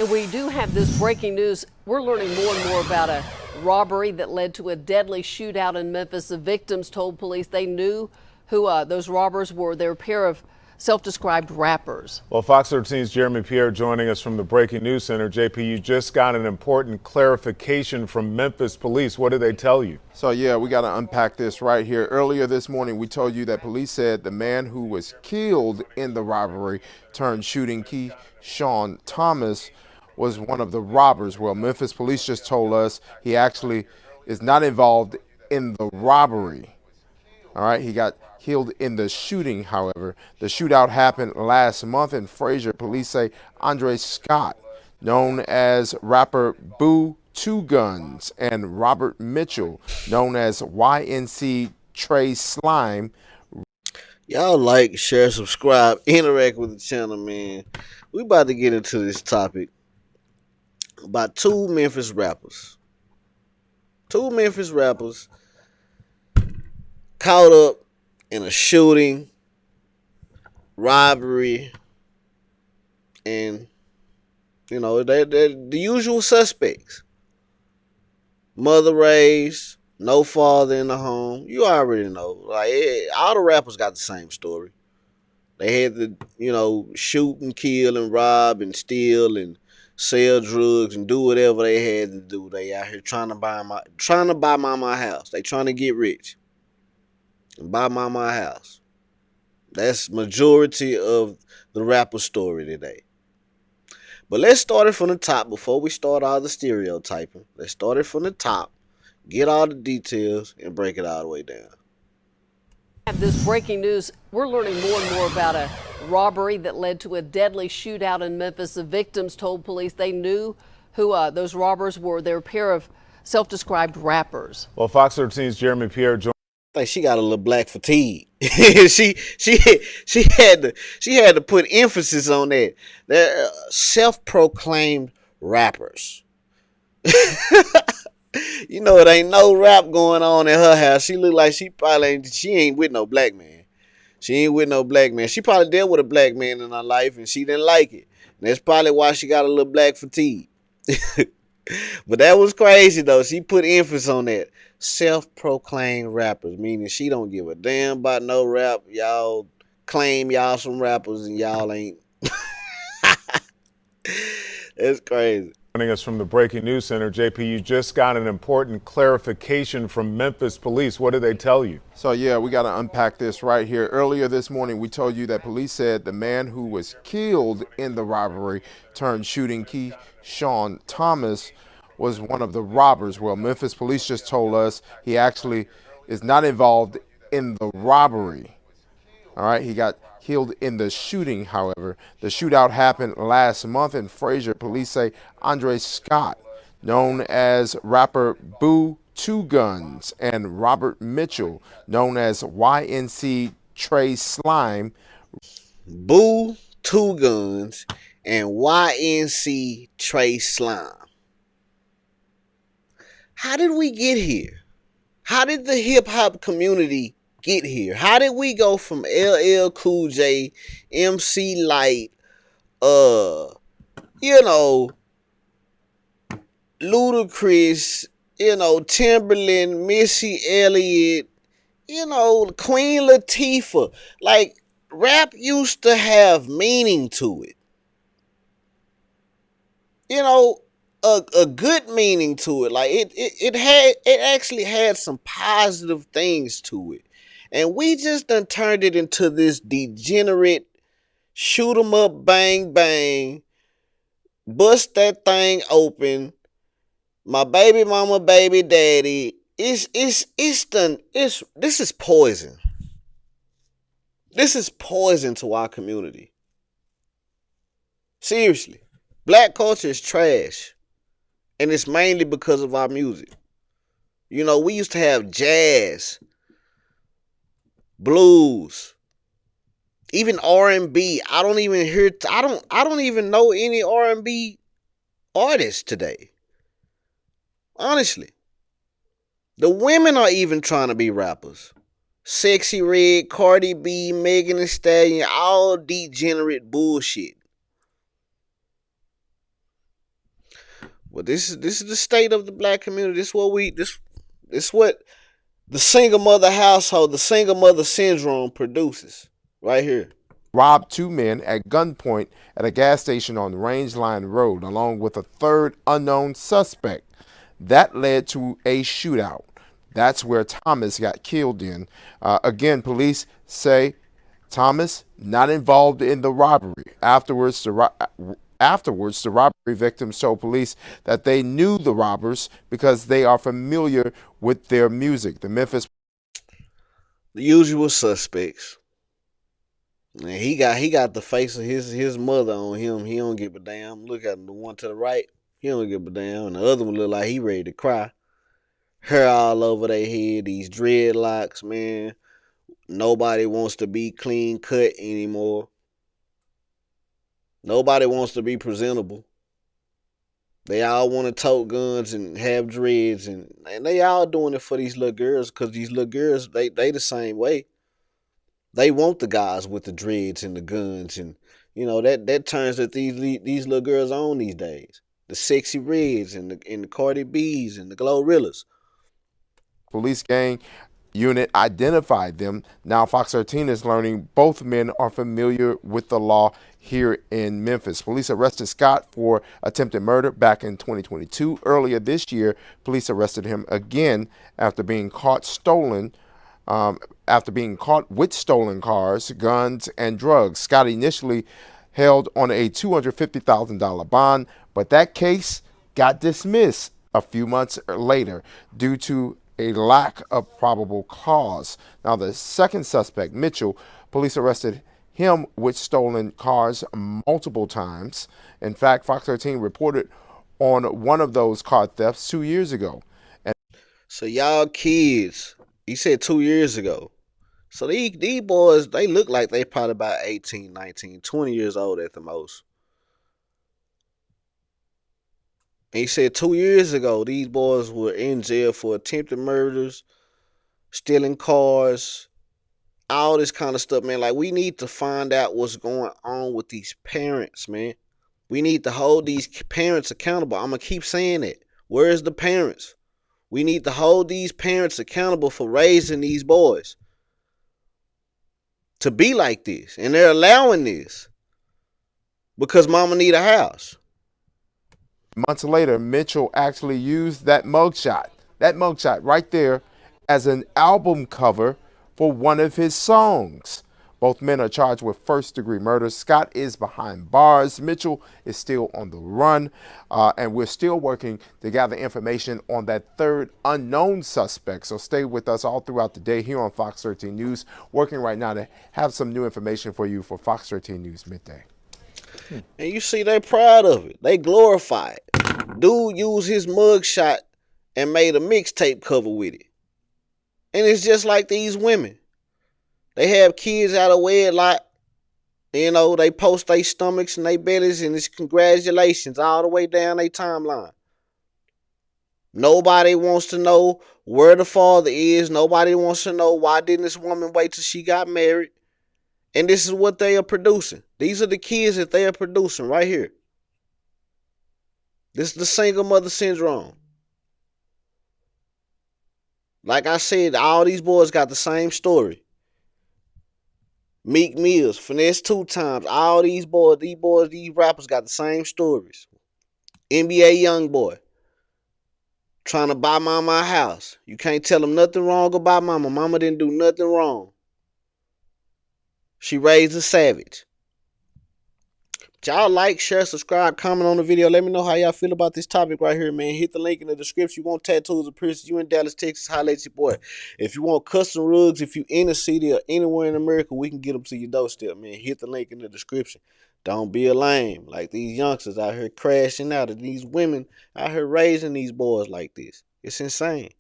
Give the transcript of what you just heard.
And we do have this breaking news. We're learning more and more about a robbery that led to a deadly shootout in Memphis. The victims told police they knew who those robbers were. They were a pair of self-described rappers. Well, Fox 13's Jeremy Pierre joining us from the Breaking News Center. JP, you just got an important clarification from Memphis police. What did they tell you? So, yeah, we got to unpack this right here. Earlier this morning, we told you that police said the man who was killed in the robbery turned shooting Keyshawn Thomas was one of the robbers. Well, Memphis police just told us he actually is not involved in the robbery. All right, he got killed in the shooting, however. The shootout happened last month in Frazier. Police say Andre Scott, known as rapper Boo Two Guns, and Robert Mitchell, known as YNC Trey Slime. Y'all like, share, subscribe, interact with the channel, man. We about to get into this topic about two Memphis rappers. Two Memphis rappers caught up in a shooting, robbery, and, you know, they're the usual suspects. Mother raised, no father in the home. You already know. Like, all the rappers got the same story. They had to, you know, shoot and kill and rob and steal and sell drugs and do whatever they had to do. They out here trying to buy my house. They trying to get rich and buy my house. That's majority of the rapper story today. But let's start it from the top before we start all the stereotyping. Let's start it from the top, get all the details, and break it all the way down. Have this breaking news. We're learning more and more about a robbery that led to a deadly shootout in Memphis. The victims told police they knew who those robbers were. They were a pair of self-described rappers. Well, Fox 13's Jeremy Pierre joined. I think she got a little black fatigue. she had to put emphasis on that. They're self-proclaimed rappers. You know, it ain't no rap going on in her house. She look like she ain't with no black man. She ain't with no black man. She probably dealt with a black man in her life and she didn't like it. And that's probably why she got a little black fatigue. But that was crazy though. She put emphasis on that. Self-proclaimed rappers, meaning she don't give a damn about no rap. Y'all claim y'all some rappers and y'all ain't. That's crazy. Joining us from the Breaking News Center, JP, you just got an important clarification from Memphis police. What did they tell you? So, yeah, we got to unpack this right here. Earlier this morning, we told you that police said the man who was killed in the robbery turned shooting Keyshawn Thomas was one of the robbers. Well, Memphis police just told us he actually is not involved in the robbery. All right, he got killed in the shooting, however. The shootout happened last month in Frazier. Police say Andre Scott, known as rapper Boo Two Guns, and Robert Mitchell, known as YNC Trey Slime. Boo Two Guns and YNC Trey Slime. How did we get here? How did the hip-hop community get here? How did we go from LL Cool J, MC Light, you know, Ludacris, you know, Timberland, Missy Elliott, you know, Queen Latifah? Like, rap used to have meaning to it. You know, a good meaning to it. Like it actually had some positive things to it. And we just done turned it into this degenerate shoot 'em up, bang bang, bust that thing open, my baby mama, baby daddy. This is poison. This is poison to our community. Seriously. Black culture is trash. And it's mainly because of our music. You know, we used to have jazz, blues, even R&B. I don't even know any R&B artists today. Honestly. The women are even trying to be rappers. Sexy Red, Cardi B, Megan Thee Stallion, all degenerate bullshit. Well, this is the state of the black community. This what the single mother household, the single mother syndrome produces right here. Robbed two men at gunpoint at a gas station on Rangeline Road, along with a third unknown suspect. That led to a shootout. That's where Thomas got killed in. Again, police say Thomas not involved in the robbery. Afterwards, the robbery victims told police that they knew the robbers because they are familiar with their music. The Memphis The usual suspects. And he got the face of his mother on him. He don't give a damn. Look at him, the one to the right. He don't give a damn. And the other one look like he ready to cry. Hair all over their head. These dreadlocks, man. Nobody wants to be clean cut anymore. Nobody wants to be presentable. They all want to tote guns and have dreads, and they all doing it for these little girls, because these little girls, they the same way. They want the guys with the dreads and the guns, and that turns that these little girls on these days. The sexy reds and the Cardi B's and the Glorillas. police gang unit identified them. Now Fox 13 is learning both men are familiar with the law here in Memphis. Police arrested Scott for attempted murder back in 2022. Earlier this year, police arrested him again after being caught with stolen cars, guns, and drugs. Scott initially held on a $250,000 bond, but that case got dismissed a few months later due to a lack of probable cause. Now, the second suspect, Mitchell, police arrested him with stolen cars multiple times. In fact, Fox 13 reported on one of those car thefts 2 years ago. So y'all kids, he said 2 years ago. So these boys, they look like they probably about 18, 19, 20 years old at the most. And he said 2 years ago, these boys were in jail for attempted murders, stealing cars, all this kind of stuff, man. Like, we need to find out what's going on with these parents, man. We need to hold these parents accountable. I'm going to keep saying it. Where's the parents? We need to hold these parents accountable for raising these boys to be like this. And they're allowing this because mama need a house. Months later, Mitchell actually used that mugshot right there, as an album cover for one of his songs. Both men are charged with first-degree murder. Scott is behind bars. Mitchell is still on the run, and we're still working to gather information on that third unknown suspect. So stay with us all throughout the day here on Fox 13 News, working right now to have some new information for you for Fox 13 News Midday. And you see, they proud of it. They glorify it. Dude used his mugshot and made a mixtape cover with it. And it's just like these women. They have kids out of wedlock. They post their stomachs and their bellies, and it's congratulations all the way down their timeline. Nobody wants to know where the father is. Nobody wants to know why didn't this woman wait till she got married. And this is what they are producing. These are the kids that they are producing right here. This is the single mother syndrome. Like I said, all these boys got the same story. Meek Mills, Finesse 2 Times, all these rappers got the same stories. NBA Youngboy, trying to buy mama a house. You can't tell them nothing wrong about mama. Mama didn't do nothing wrong. She raised a savage. Y'all like, share, subscribe, comment on the video. Let me know how y'all feel about this topic right here, man. Hit the link in the description. You want tattoos or piercings, you in Dallas, Texas, holla at your boy. If you want custom rugs, if you in the city or anywhere in America, we can get them to your doorstep, man. Hit the link in the description. Don't be a lame like these youngsters out here crashing out, and these women out here raising these boys like this. It's insane.